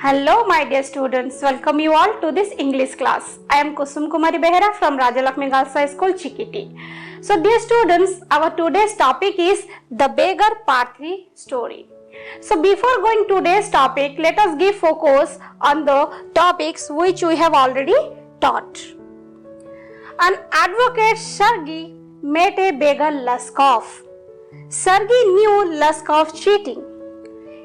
Hello my dear students, welcome you all to this English class. I am Kusum Kumari Behera from Rajalakshmi Girls High School, Chikiti. So dear students, our today's topic is the Beggar Part 3 story. So before going to today's topic, let us give focus on the topics which we have already taught. An advocate Sergey met a beggar Laskov. Sergey knew Laskov's cheating.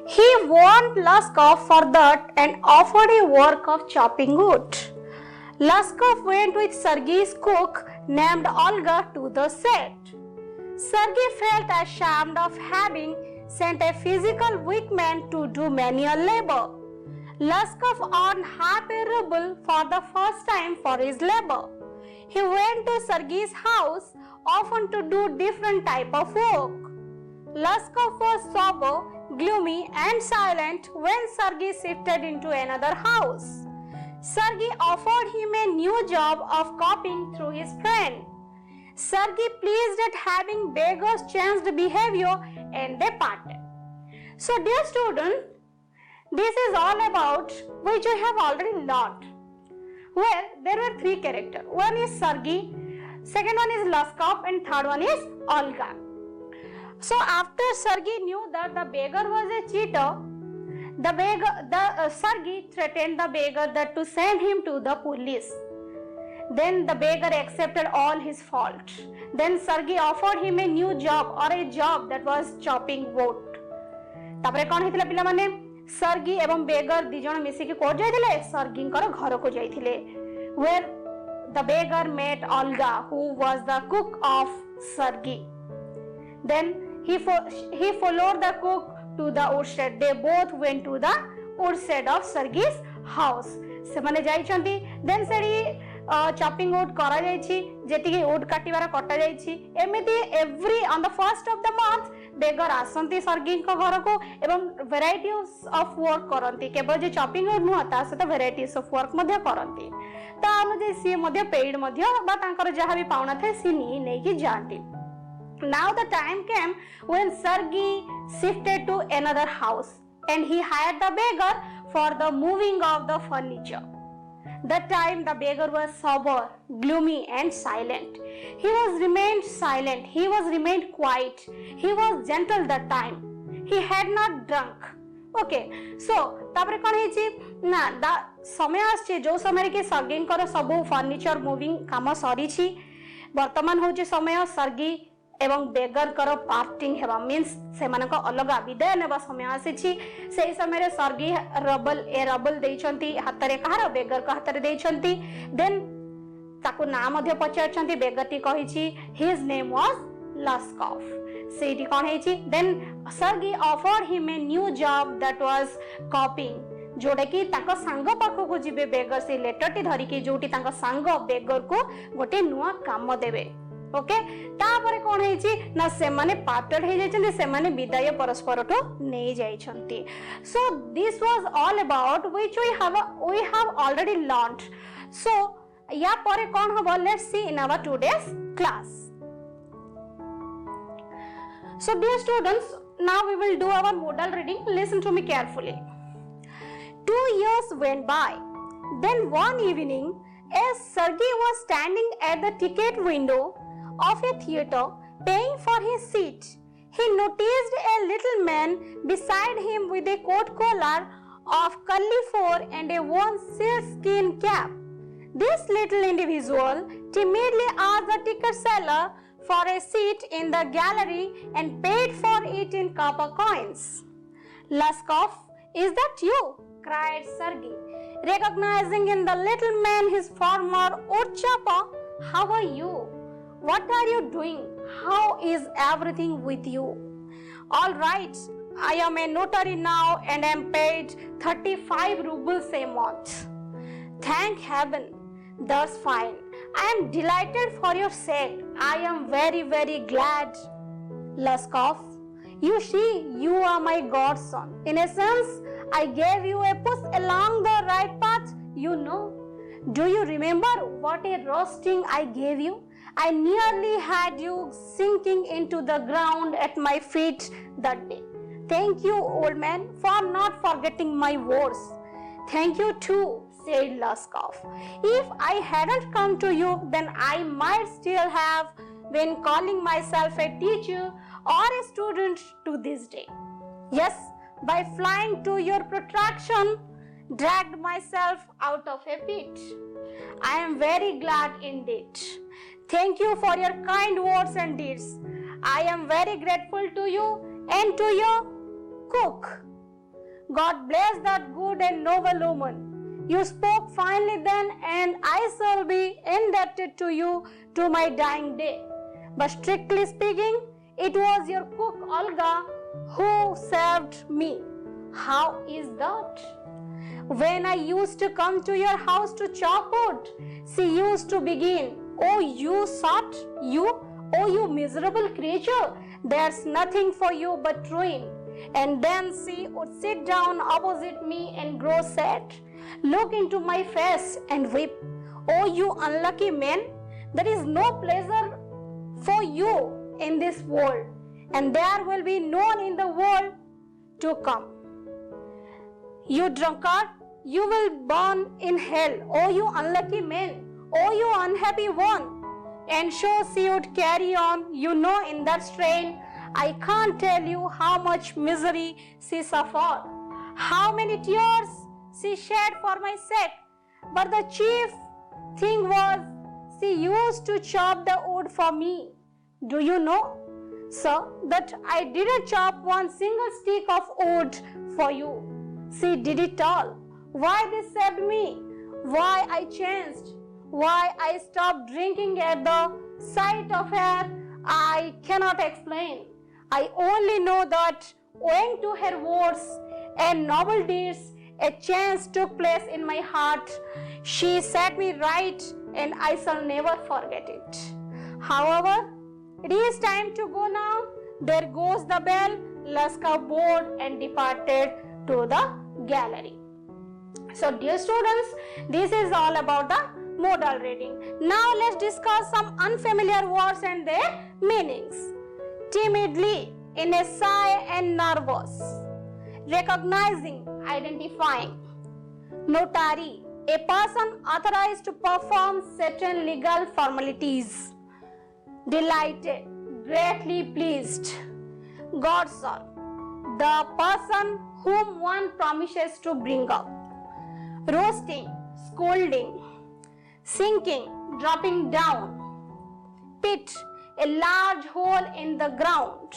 He warned Laskov for that and offered a work of chopping wood. Laskov went with Sergey's cook named Olga to the set. Sergey felt ashamed of having sent a physical weak man to do manual labor. Laskov earned half a ruble for the first time for his labor. He went to Sergey's house often to do different type of work. Laskov was sober, gloomy and silent when Sergey shifted into another house. Sergey offered him a new job of copying through his friend. Sergey pleased at having Beggar's changed behavior and they parted. So dear student, this is all about which we have already learned. Where there were three characters. One is Sergey, second one is Laskov and third one is Olga. So after Sergey knew that the beggar was a cheater, Sergey threatened the beggar that to send him to the police. Then the beggar accepted all his fault. Then Sergey offered him a new job or a job that was chopping wood. तापरे कौन हितला पिला माने सर्गी एवं बेगर दी जण मिसी के code जाइथिले सर्गींकर घर को जाइथिले where the beggar met Olga who was the cook of Sergey. Then he followed the cook to the woodshed. They both went to the woodshed of Sergey's house. सेमाने जाइछंती then सेडी chopping wood करा जाइछि जेतिके wood काटिबार कटा जाइछि एमिति every on the first of the month beggar आसंती सर्गी को घर को एवं varieties of work करंती केवल जे chopping wood नुह ता सहित varieties of work मध्ये करंती ता अनुजे सी मध्ये पेड मध्ये बा तांकर जहा भी पाउना थे सी नै कि जानती. Now the time came when Sergey shifted to another house and he hired the beggar for the moving of the furniture. That time the beggar was sober, gloomy and silent. He was remained silent. He was remained quiet. He was gentle that time. He had not drunk. Okay, so तापरे कौन है जी ना दा समय आछे जो समय के सर्गी कर सब फर्निचर मूविंग काम सरी छी वर्तमान हो जे समय सर्गी एवं बेगर कर पार्टिंग हेबा मींस से मानक अलग विदाय नेबा समय आसी छी सेही समय रे सर्गी रबल देइछंती हातरे कहार बेगर को हातरे देइछंती देन ताको नाम मध्ये पचारछंती बेगरटी कहिछि हिज नेम वाज Laskov. सेठी कोन हेछि then Sergei offered him a new job that was coping जोडे कि ताको सांग पाखो को जिबे बेगर से लेटर टी धरि कि जोटी ताको सांग बेगर को गोटे नुवा काम देबे. ओके तापरे कोन हेछि ना से माने पार्टेड हे जायछन्ती से माने विदाय परस्पर तो नै जायछन्ती. So this was all about which we have already learned. So या परे कोन हबो let's see in our today's class. So dear students, now we will do our model reading. Listen to me carefully. 2 years went by. Then one evening, as Sergey was standing at the ticket window of a theater paying for his seat, he noticed a little man beside him with a coat collar of curly fur and a worn sealskin cap. This little individual timidly asked the ticket seller for a seat in the gallery and paid for it in copper coins. Laskov, is that you? Cried Sergey, recognizing in the little man his former woodchopper. How are you? What are you doing? How is everything with you? All right, I am a notary now and am paid 35 rubles a month. Thank heaven, that's fine. I am delighted for your sake. I am very, very glad. Laskov, you see, you are my godson. In a sense, I gave you a push along the right path, you know. Do you remember what a roasting I gave you? I nearly had you sinking into the ground at my feet that day. Thank you, old man, for not forgetting my words. Thank you too, said Laskov. If I hadn't come to you, then I might still have been calling myself a teacher or a student to this day. Yes, by flying to your protection, dragged myself out of a pit. I am very glad indeed. Thank you for your kind words and deeds. I am very grateful to you and to your cook. God bless that good and noble woman. You spoke finely then, and I shall be indebted to you to my dying day. But strictly speaking, it was your cook Olga who served me. How is that? When I used to come to your house to chop wood, she used to begin, "Oh, you sot, you miserable creature, there's nothing for you but ruin." And then she would sit down opposite me and grow sad, look into my face and weep. "Oh, you unlucky man, there is no pleasure for you in this world, and there will be none in the world to come. You drunkard, you will burn in hell. Oh, you unlucky man, oh, you unhappy one." And so she would carry on, in that strain. I can't tell you how much misery she suffered, how many tears she shed for my sake. But the chief thing was, she used to chop the wood for me. Do you know, sir, that I didn't chop one single stick of wood for you? She did it all. Why this saved me? Why I changed? Why I stopped drinking at the sight of her? I cannot explain. I only know that owing to her words and noble deeds, a change took place in my heart. She set me right, and I shall never forget it. However, it is time to go now. There goes the bell. Laskov bowed and departed to the gallery. So, dear students, this is all about the modal reading. Now, let's discuss some unfamiliar words and their meanings. Timidly, in a shy and nervous. Recognizing, identifying. Notary, a person authorized to perform certain legal formalities. Delighted, greatly pleased. Godson, the person whom one promises to bring up. Roasting, scolding. Sinking, dropping down. Pit, a large hole in the ground.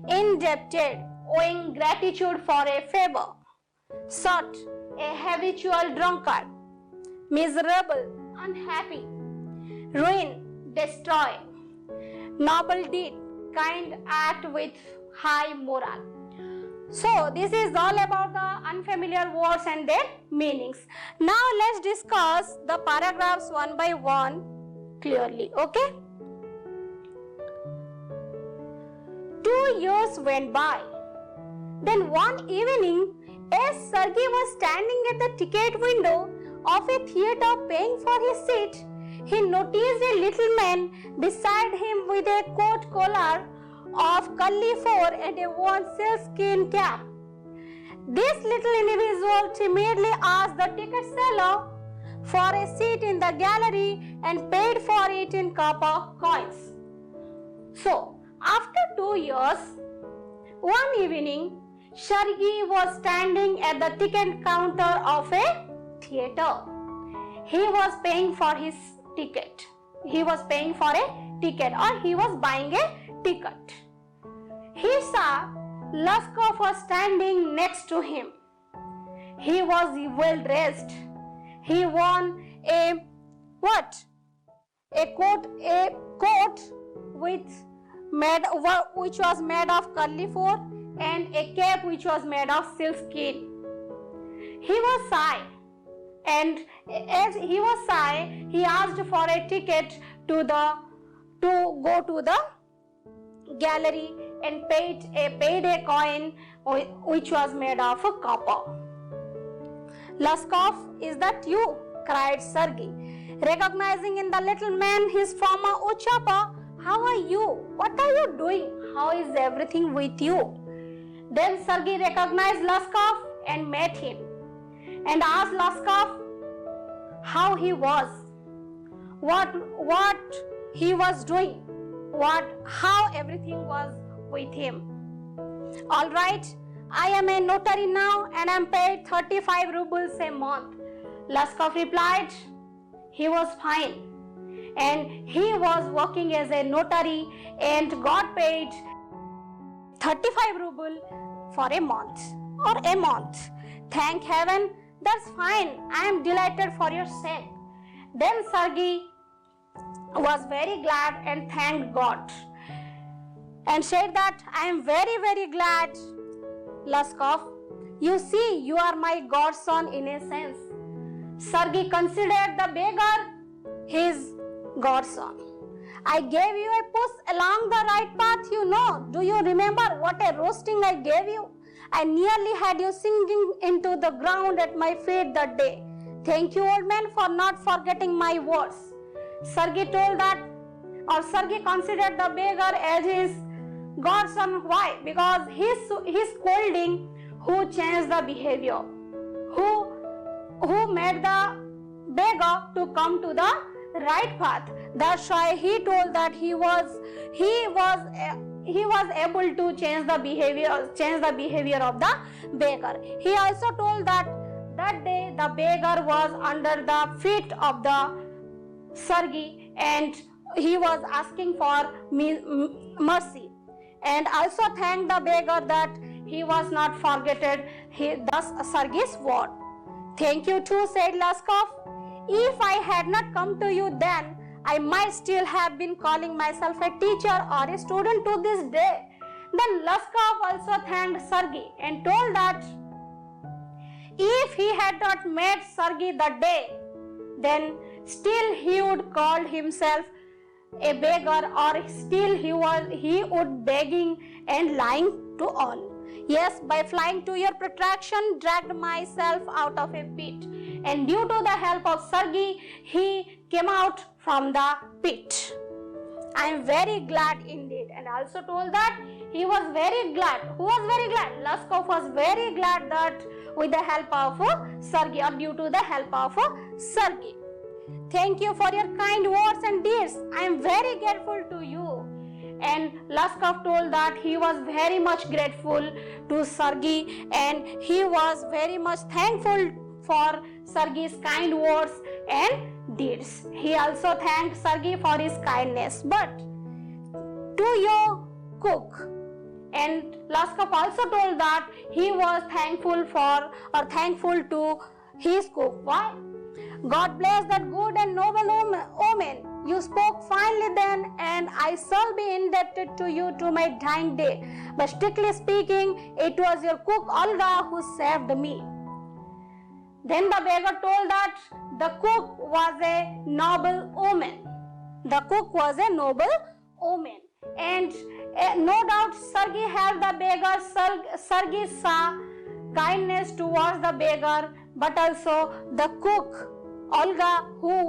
Indebted, owing gratitude for a favor. Sot, a habitual drunkard. Miserable, unhappy. Ruin, destroy. Noble deed, kind act with high moral. So, this is all about the unfamiliar words and their meanings. Now, let's discuss the paragraphs one by one clearly, okay? 2 years went by. Then one evening, as Sergey was standing at the ticket window of a theater paying for his seat, he noticed a little man beside him with a coat collar of curly fur and a worn sealskin cap. This little individual timidly asked the ticket seller for a seat in the gallery and paid for it in copper coins. So, after 2 years, one evening, Sergey was standing at the ticket counter of a theater. He was paying for his ticket. He was paying for a ticket, or he was buying a ticket. He saw Laskov was standing next to him. He was well dressed. He wore a coat which was made of curly fur and a cap which was made of sealskin. He was shy, and as he was shy, he asked for a ticket to go to the gallery and paid a coin which was made of copper. "Laskov, is that you?" cried Sergey, recognizing in the little man his former uchapa. "How are you? What are you doing? How is everything with you?" Then Sergey recognized Laskov and met him. and asked Laskov how he was, what he was doing, how everything was with him. All right, I am a notary now and I am paid 35 rubles a month. Laskov replied he was fine and he was working as a notary and got paid 35 rubles for a month or a month. Thank heaven, that's fine. I am delighted for your sake. Then Sergey was very glad and thanked God and said that I am very, very glad, Laskov. You see, you are my godson in a sense. Sergey considered the beggar his godson. I gave you a push along the right path, you know. Do you remember what a roasting I gave you? I nearly had you sinking into the ground at my feet that day. Thank you, old man, for not forgetting my words. Sergey considered the beggar as his godson. Why? Because his scolding who changed the behavior, who made the beggar to come to the right path. That's why he told that he was able to change the behavior of the beggar. He also told that day the beggar was under the feet of the Sergey and he was asking for mercy, and also thanked the beggar that he was not forgotten thus Sergey's word. Thank you too, said Laskov. If I had not come to you then, I might still have been calling myself a teacher or a student to this day. Then Laskov also thanked Sergey and told that if he had not met Sergey that day, then still he would call himself a beggar, or still he would begging and lying to all. Yes, by flying to your protection, dragged myself out of a pit, and due to the help of Sergey, he came out from the pit. I am very glad indeed. And also told that he was very glad. Who was very glad? Laskov was very glad that with the help of Sergey, or due to the help of Sergey. Thank you for your kind words and deeds. I am very grateful to you. And Laskov told that he was very much grateful to Sergey and he was very much thankful for Sergey's kind words and deeds. He also thanked Sergey for his kindness. But to your cook, and Laskov also told that he was thankful to his cook. Why? God bless that good and noble omen. You spoke finely then, and I shall be indebted to you to my dying day. But strictly speaking, it was your cook Olga who saved me. Then the beggar told that the cook was a noble omen. The cook was a noble omen. And no doubt Sergey helped the beggar. Sergey saw kindness towards the beggar, but also the cook Olga, who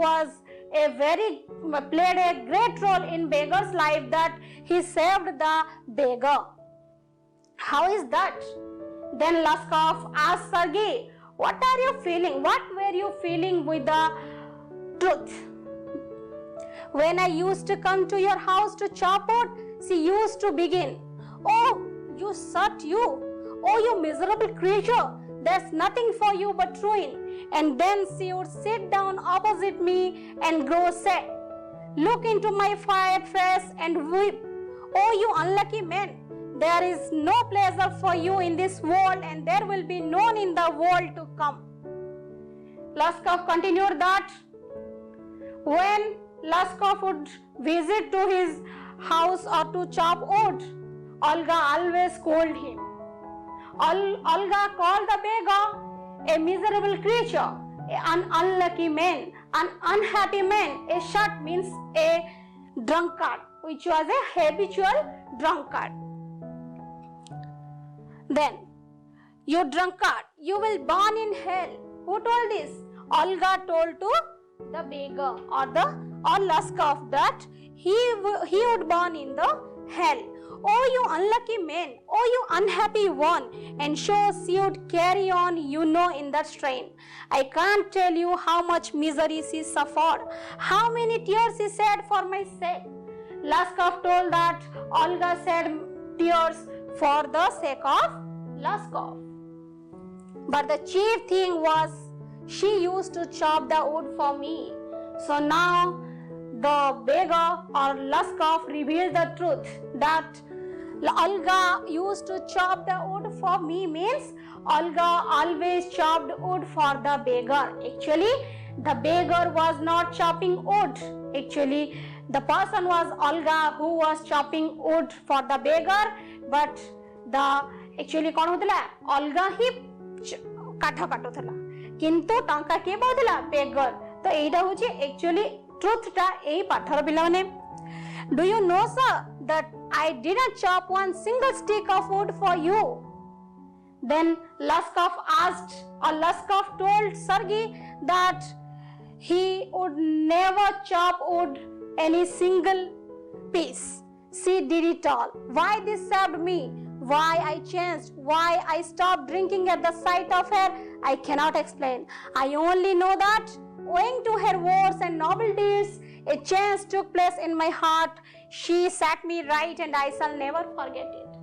played a great role in beggar's life, that he saved the beggar. How is that? Then Laskov asked Sergey, what are you feeling? What were you feeling with the truth? When I used to come to your house to chop wood, she used to begin, oh, you shut you. Oh, you miserable creature. There's nothing for you but ruin. And then she would sit down opposite me and grow sad, look into my face and weep. Oh, you unlucky man. There is no pleasure for you in this world, and there will be none in the world to come. Laskov continued that when Laskov would visit to his house or to chop wood, Olga always scolded him. Olga called the beggar a miserable creature, an unlucky man, an unhappy man. A shut means a drunkard, which was a habitual drunkard. Then, you drunkard, you will burn in hell. Who told this? Olga told to the beggar or Laskov that he would burn in the hell. "Oh, you unlucky man, oh, you unhappy one." And so she would carry on, in that strain. I can't tell you how much misery she suffered, how many tears she shed for my sake. Laskov told that Olga shed tears for the sake of Laskov. But the chief thing was she used to chop the wood for me. So now the beggar or Laskov revealed the truth that Olga used to chop the wood for me, means Olga always chopped wood for the beggar. Actually, the beggar was not chopping wood. Actually, the person was Olga who was chopping wood for the beggar, but the actually कौन होतला Olga ही काठ काटुथला किंतु टंका के पाउथला beggar. तो एटा होची actually truth टा एई पाठर पिला माने. Do you know, sir, that I didn't chop one single stick of wood for you? Then Laskov asked, or Laskov told Sergei that he would never chop wood any single piece. She did it all. Why this saved me? Why I changed? Why I stopped drinking at the sight of her? I cannot explain. I only know that owing to her words and noble deeds, a change took place in my heart. She set me right and I shall never forget it.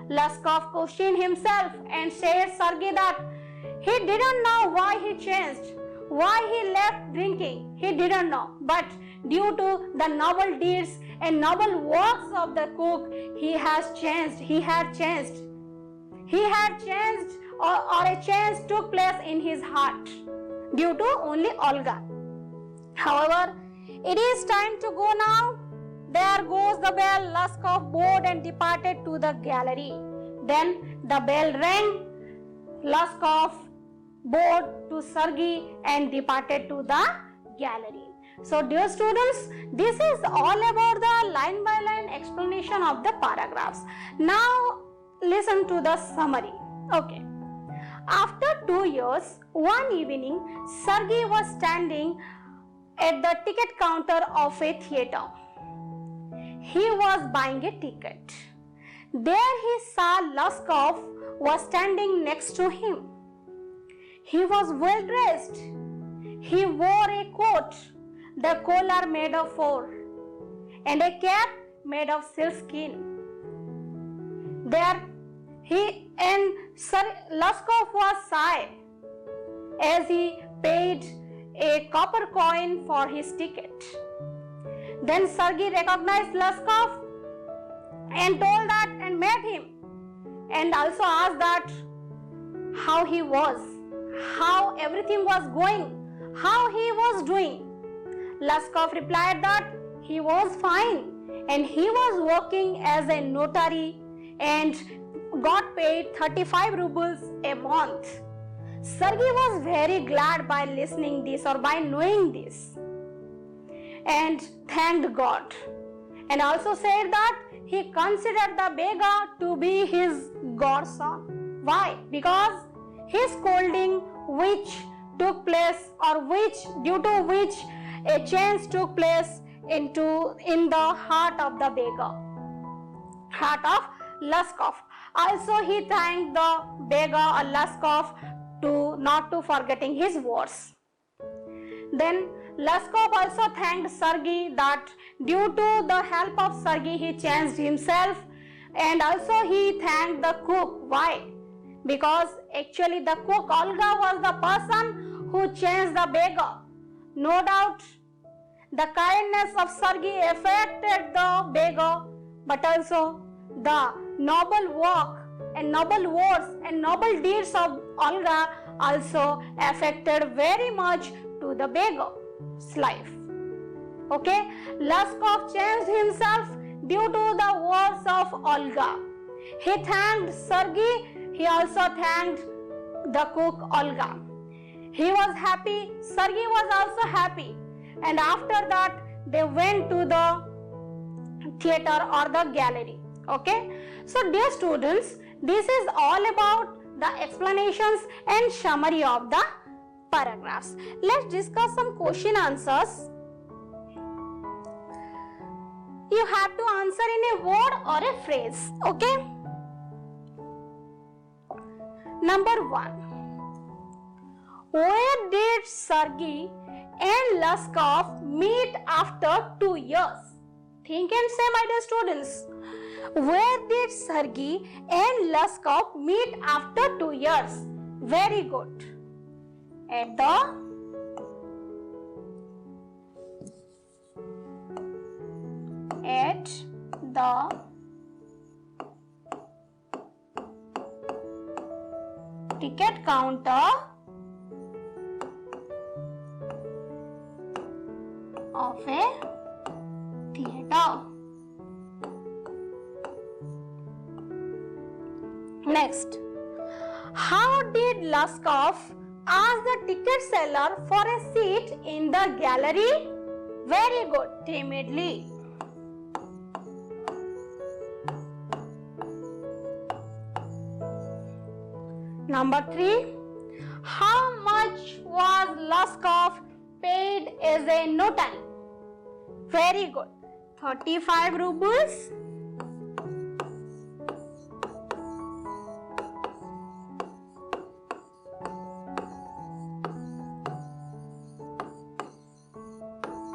Laskov questioned himself and said Sergei that he didn't know why he changed, why he left drinking. He didn't know. But due to the noble deeds and noble works of the cook, he has changed. He had changed. He had changed or a change took place in his heart due to only Olga. However, it is time to go now. There goes the bell. Laskov bowed and departed to the gallery. Then the bell rang. Laskov bowed to Sergei and departed to the gallery. So dear students, this is all about the line by line explanation of the paragraphs. Now listen to the summary. Okay. After 2 years, one evening, Sergei was standing at the ticket counter of a theater. He was buying a ticket. There he saw Laskov was standing next to him. He was well dressed. He wore a coat, the collar made of fur, and a cap made of sealskin. Laskov was shy as he paid a copper coin for his ticket. Then Sergei recognized Laskov and told that and met him and also asked that how he was, how everything was going, how he was doing. Laskov replied that he was fine and he was working as a notary and got paid 35 rubles a month. Sergei was very glad by listening this or by knowing this and thanked God, and also said that he considered the beggar to be his godson. Why? Because his scolding which took place or due to which a change took place in the heart of the beggar, heart of Laskov. Also he thanked the beggar or Laskov not to forgetting his words. Then Laskov also thanked Sergei that due to the help of Sergei he changed himself, and also he thanked the cook. Why? Because actually the cook Olga was the person who changed the beggar. No doubt the kindness of Sergei affected the beggar, but also the noble work and noble words and noble deeds of Olga also affected very much to the beggar's life. Okay, Laskov changed himself due to the words of Olga. He thanked Sergei. He also thanked the cook Olga. He was happy. Sergei was also happy. And after that, they went to the theater or the gallery. Okay. So dear students, this is all about the explanations and summary of the paragraphs. Let's discuss some question answers. You have to answer in a word or a phrase. Okay? Number 1. Where did Sergey and Luskov meet after 2 years? Think and say, my dear students. Where did Sergey and Luskov meet after 2 years? Very good. At the ticket counter of a theater. Next, how did Luskov ask the ticket seller for a seat in the gallery? Very good, timidly. Number 3, how much was Luskov paid as a notary? Very good, 35 rubles.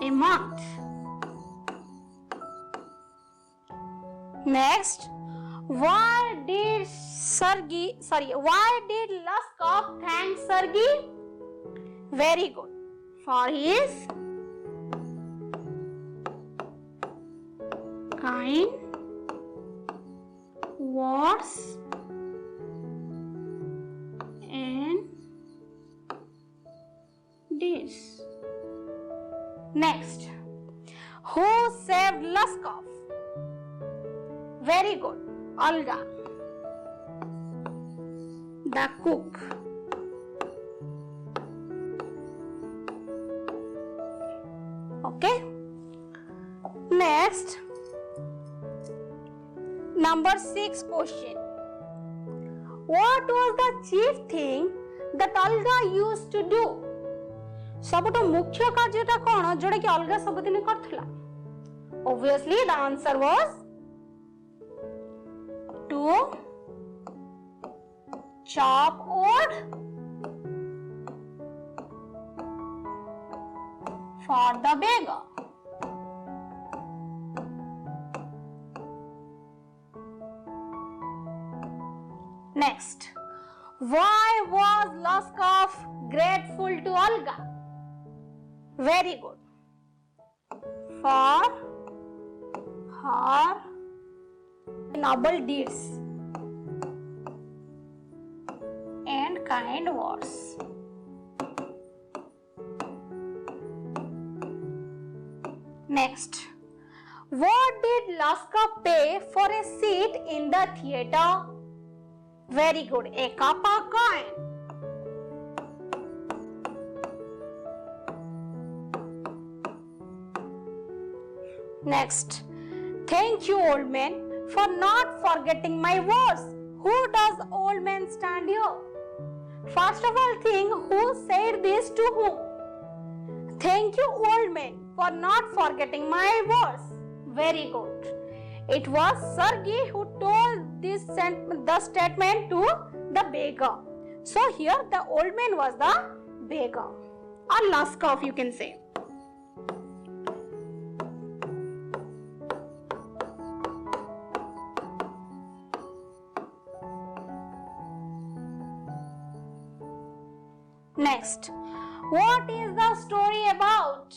A month. Next, why did Luskov thank Sergey? Very good. For his kind words and deeds. Next, who saved Luskov? Very good, Olga, the cook. Okay. Next, number 6 question. What was the chief thing that Olga used to do? सबुठ मुख्य कार्यटा कौन जोड़ा कि अलगा सबुदिन करथिला? Obviously the answer was to chop wood for the beggar. Next, why was Luskov grateful to Olga? Very good. For her noble deeds and kind words. Next, what did Luskov pay for a seat in the theater? Very good, a copper coin. Next, thank you, old man, for not forgetting my words. Who does old man stand here? First of all, think who said this to whom. Thank you, old man, for not forgetting my words. Very good. It was Sergey who told the statement to the beggar. So here the old man was the beggar, or Luskov, you can say. Next, what is the story about?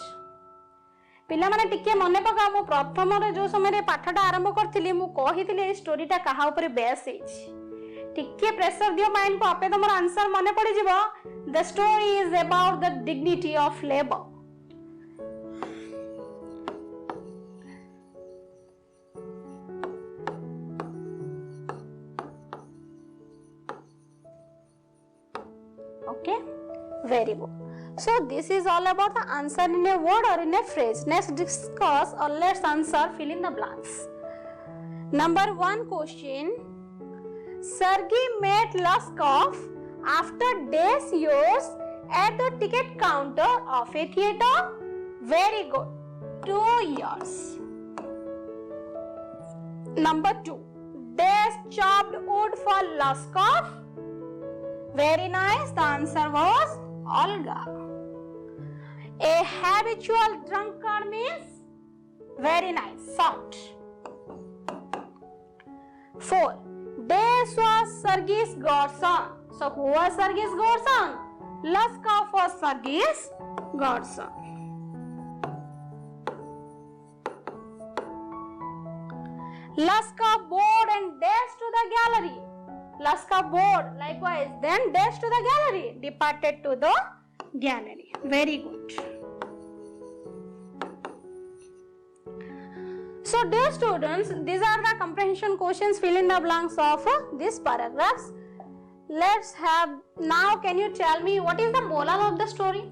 पिला माने टिके मने पका मु प्रथम रे जो समय पाठटा आरंभ करथिली मु कहिथिली ए स्टोरीटा कहा ऊपर बेस हेछि टिके प्रेशर दियो माइंड को आपे तमर आंसर मने पड़ी जिवो the story is about the dignity of labour okay very good. So this is all about the answer in a word or in a phrase. Next discuss or let's answer fill in the blanks. Number 1 question. Sergey met Luskov after days years at the ticket counter of a theater. Very good. 2 years. Number 2. They chopped wood for Luskov. Very nice. The answer was Olga. A habitual drunkard means? Very nice. Sound. 4. This was Sergei's godson. So who was Sergei's godson? Luskov was Sergei's godson. Luskov bowed and dashed to the gallery. Luskov bowed likewise, then dashed to the gallery, departed to the gallery. Very good. So dear students, these are the comprehension questions. Fill in the blanks of these paragraphs. Let's have, now can you tell me what is the moral of the story?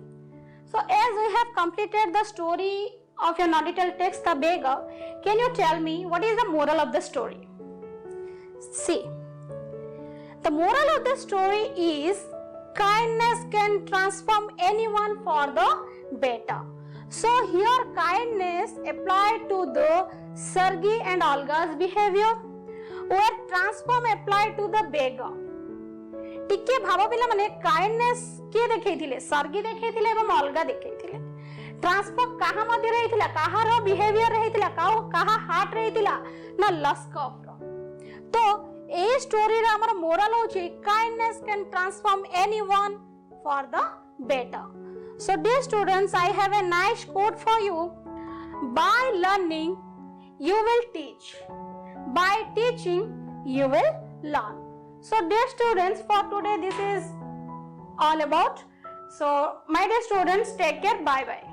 So as we have completed the story of your non-detailed text, The Beggar, can you tell me what is the moral of the story? See, the moral of the story is kindness can transform anyone for the better. So here kindness applied to the Sergei and Olga's behavior, where transform applied to the beggar. टिके भाव पिला माने kindness के देखैथिले सर्गी देखैथिले एवं अलगा देखैथिले transfer कहा मध्ये रहिथिला कहा रो बिहेवियर रहिथिला कहा हार्ट रहिथिला ना लस्कॉफ रो तो ए स्टोरी रा हमर मोरल होची kindness can transform anyone for the better so dear students I have a nice quote for you by learning you will teach by teaching you will learn. So dear students, for today this is all about. So my dear students, take care. Bye bye.